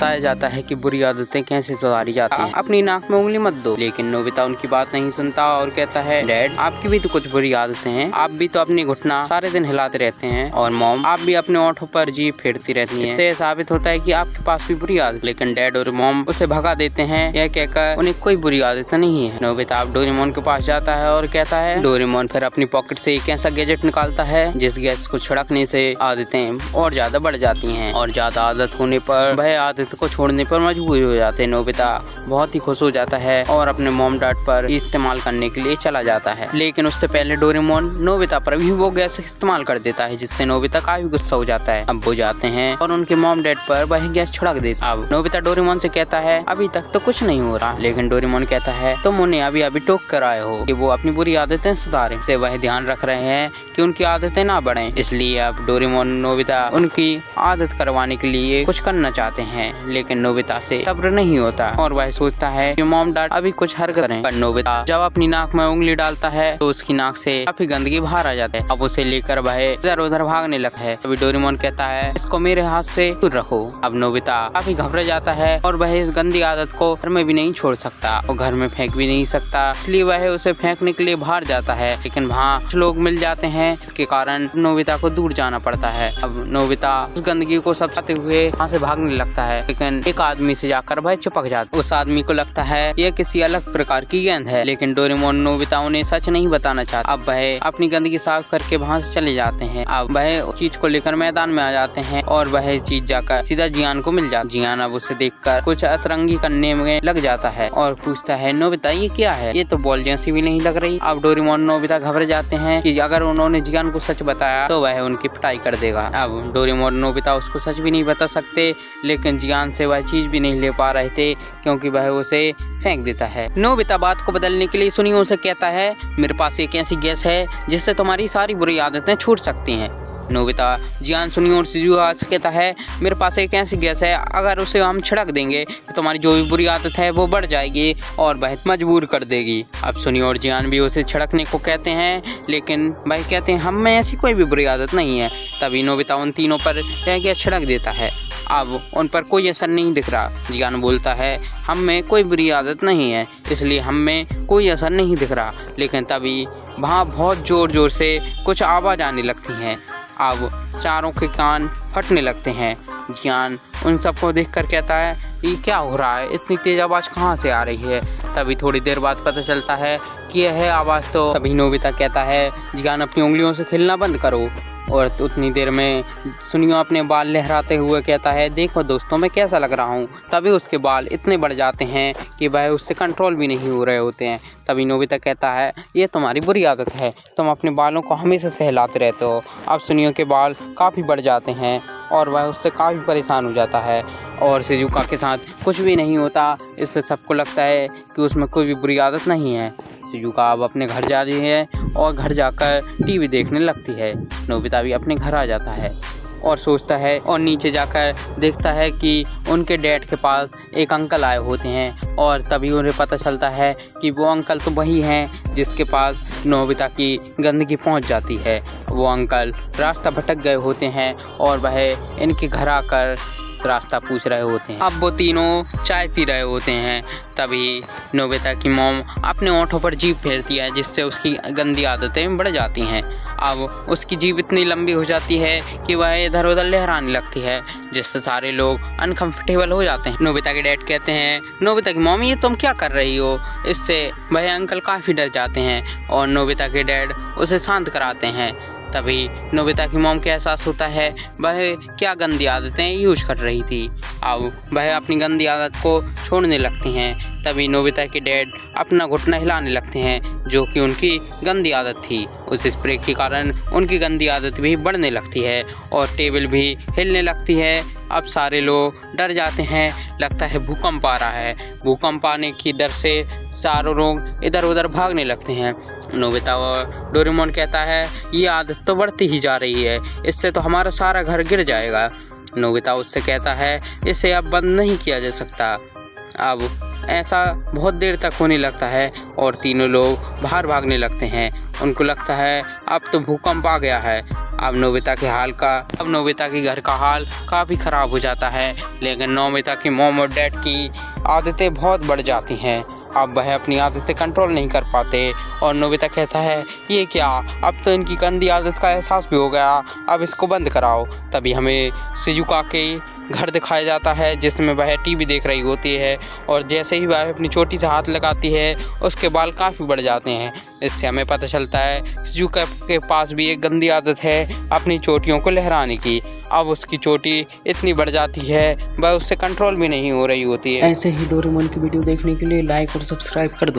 बताया जाता है कि बुरी आदतें कैसे सुधारी जाती हैं। अपनी नाक में उंगली मत दो। लेकिन नोबिता उनकी बात नहीं सुनता और कहता है, डैड आपकी भी तो कुछ बुरी आदतें हैं, आप भी तो अपनी घुटना सारे दिन हिलाते रहते हैं, और मॉम आप भी अपने ओठों पर जीभ फेरती रहती हैं। इससे साबित होता है कि आपके पास भी बुरी आदत। लेकिन डैड और मॉम उसे भगा देते हैं, यह कहकर उन्हें कोई बुरी आदत नहीं है। नोबिता अब डोरेमोन के पास जाता है और कहता है, डोरेमोन फिर अपनी पॉकेट से एक ऐसा गैजेट निकालता है जिस गैस को छिड़कने से आदतें और ज्यादा बढ़ जाती हैं, और ज्यादा आदत होने पर वह आदत को छोड़ने पर मजबूर हो जाते हैं। नोबिता बहुत ही खुश हो जाता है और अपने मॉम डैड पर इस्तेमाल करने के लिए चला जाता है। लेकिन उससे पहले डोरेमोन नोबिता पर भी वो गैस इस्तेमाल कर देता है, जिससे नोबिता काफी गुस्सा हो जाता है। अब वो जाते हैं और उनके मॉम डैड पर वह गैस छिड़क देता है। अब नोबिता डोरेमोन से कहता है, अभी तक तो कुछ नहीं हो रहा। लेकिन डोरेमोन कहता है, तुम उन्हें अभी अभी टोक कर आए हो कि वो अपनी बुरी आदतें सुधारें। से वह ध्यान रख रहे हैं कि उनकी आदतें ना बढ़ें। इसलिए अब डोरेमोन नोबिता उनकी आदत करवाने के लिए कुछ करना चाहते हैं, लेकिन नोबिता से सब्र नहीं होता और वह सोचता है कि मॉम डैड अभी कुछ हरकत करें। पर नोबिता जब अपनी नाक में उंगली डालता है तो उसकी नाक से काफी गंदगी बाहर आ जाती है। अब उसे लेकर वह इधर उधर भागने लगा है। अभी डोरेमोन कहता है, इसको मेरे हाथ से दूर रखो। अब नोबिता काफी घबरा जाता है और वह इस गंदी आदत को घर में भी नहीं छोड़ सकता और घर में फेंक भी नहीं सकता, इसलिए वह उसे फेंकने के लिए बाहर जाता है। लेकिन वहाँ कुछ लोग मिल जाते हैं, इसके कारण नोबिता को दूर जाना पड़ता है। अब नोबिता उस गंदगी को सताते हुए वहाँ से भागने लगता है, लेकिन एक आदमी से जाकर वह चिपक जाता है। उस आदमी को लगता है यह किसी अलग प्रकार की गेंद है, लेकिन डोरेमोन नोबिता उन्हें सच नहीं बताना चाहता। अब वह अपनी गंदगी साफ करके वहाँ से चले जाते हैं। अब वह उस चीज को लेकर मैदान में आ जाते हैं और वह चीज जाकर सीधा जियान को मिल जाती है। जियान अब उसे देखकर कुछ अतरंगी करने में लग जाता है और पूछता है, नोबिता ये क्या है, ये तो बॉल जैसी भी नहीं लग रही। अब डोरेमोन नोबिता घबरा जाते हैं कि अगर उन्होंने जियान को सच बताया तो वह उनकी पिटाई कर देगा। अब डोरेमोन नोबिता उसको सच भी नहीं बता सकते, लेकिन जियान से वह चीज भी नहीं ले पा रहे थे क्योंकि वह उसे फेंक देता है। नोबिता बात को बदलने के लिए सुनियो से कहता है, मेरे पास एक ऐसी गैस है जिससे तुम्हारी सारी बुरी आदतें छूट सकती हैं। नोबिता जियान सुनियो और शिजुका से कहता है, मेरे पास एक ऐसी गैस है, अगर उसे हम छिड़क देंगे तो तुम्हारी जो भी बुरी आदत है वो बढ़ जाएगी और बहुत मजबूर कर देगी। अब सुनियो और जियान भी उसे छिड़कने को कहते हैं, लेकिन वह कहते हैं, हम में ऐसी कोई भी बुरी आदत नहीं है। तभी नोबिता उन तीनों पर यह गैस छिड़क देता है। अब उन पर कोई असर नहीं दिख रहा। जियान बोलता है, हम में कोई बुरी आदत नहीं है, इसलिए हम में कोई असर नहीं दिख रहा। लेकिन तभी वहाँ बहुत जोर जोर से कुछ आवाज़ आने लगती हैं। अब चारों के कान फटने लगते हैं। जियान उन सबको देखकर कहता है, ये क्या हो रहा है, इतनी तेज आवाज़ कहाँ से आ रही है। तभी थोड़ी देर बाद पता चलता है कि यह है आवाज़ तो। तभी नोबिता कहता है, जियान अपनी उंगलियों से खेलना बंद करो। और उतनी देर में सुनियो अपने बाल लहराते हुए कहता है, देखो दोस्तों मैं कैसा लग रहा हूँ। तभी उसके बाल इतने बढ़ जाते हैं कि वह उससे कंट्रोल भी नहीं हो रहे होते हैं। तभी नोबिता कहता है, ये तुम्हारी बुरी आदत है, तुम अपने बालों को हमेशा सहलाते रहते हो। अब सुनियो के बाल काफ़ी बढ़ जाते हैं और वह उससे काफ़ी परेशान हो जाता है और शिजुका के साथ कुछ भी नहीं होता। इससे सबको लगता है कि उसमें कोई भी बुरी आदत नहीं है। शिजुका अब अपने घर जा रही है और घर जाकर टीवी देखने लगती है। नोबिता भी अपने घर आ जाता है और सोचता है और नीचे जाकर देखता है कि उनके डैड के पास एक अंकल आए होते हैं और तभी उन्हें पता चलता है कि वो अंकल तो वही हैं जिसके पास नोबिता की गंदगी पहुंच जाती है। वो अंकल रास्ता भटक गए होते हैं और वह इनके घर आकर रास्ता पूछ रहे होते हैं। अब वो तीनों चाय पी रहे होते हैं। तभी नोबिता की मॉम अपने ओंठों पर जीभ फेरती है, जिससे उसकी गंदी आदतें बढ़ जाती हैं। अब उसकी जीभ इतनी लंबी हो जाती है कि वह इधर उधर लहराने लगती है, जिससे सारे लोग अनकंफर्टेबल हो जाते हैं। नोबिता के डैड कहते हैं, नोबिता की मॉम ये तुम क्या कर रही हो। इससे वह अंकल काफ़ी डर जाते हैं और नोबिता के डैड उसे शांत कराते हैं। तभी नोबिता की मॉम को एहसास होता है वह क्या गंदी आदतें यूज कर रही थी। अब वह अपनी गंदी आदत को छोड़ने लगती हैं। तभी नोबिता के डैड अपना घुटना हिलाने लगते हैं, जो कि उनकी गंदी आदत थी। उस स्प्रे के कारण उनकी गंदी आदत भी बढ़ने लगती है और टेबल भी हिलने लगती है। अब सारे लोग डर जाते हैं, लगता है भूकंप आ रहा है। भूकंप आने की डर से सारे लोग इधर उधर भागने लगते हैं। नोबिता और डोरेमोन कहता है, ये आदत तो बढ़ती ही जा रही है, इससे तो हमारा सारा घर गिर जाएगा। नोबिता उससे कहता है, इसे अब बंद नहीं किया जा सकता। अब ऐसा बहुत देर तक होने लगता है और तीनों लोग बाहर भागने लगते हैं। उनको लगता है अब तो भूकंप आ गया है। अब नोबिता के घर का हाल काफ़ी ख़राब हो जाता है, लेकिन नोबिता की मॉम और डैड की आदतें बहुत बढ़ जाती हैं। अब वह अपनी आदतें कंट्रोल नहीं कर पाते और नोबिता कहता है ये क्या, अब तो इनकी गंदी आदत का एहसास भी हो गया, अब इसको बंद कराओ। तभी हमें शिजुका के घर दिखाया जाता है जिसमें वह टीवी देख रही होती है और जैसे ही वह अपनी चोटी से हाथ लगाती है उसके बाल काफ़ी बढ़ जाते हैं। इससे हमें पता चलता है शिजुका के पास भी एक गंदी आदत है अपनी चोटियों को लहराने की। अब उसकी चोटी इतनी बढ़ जाती है वह उससे कंट्रोल भी नहीं हो रही होती है। ऐसे ही डोरेमोन की वीडियो देखने के लिए लाइक और सब्सक्राइब कर दो।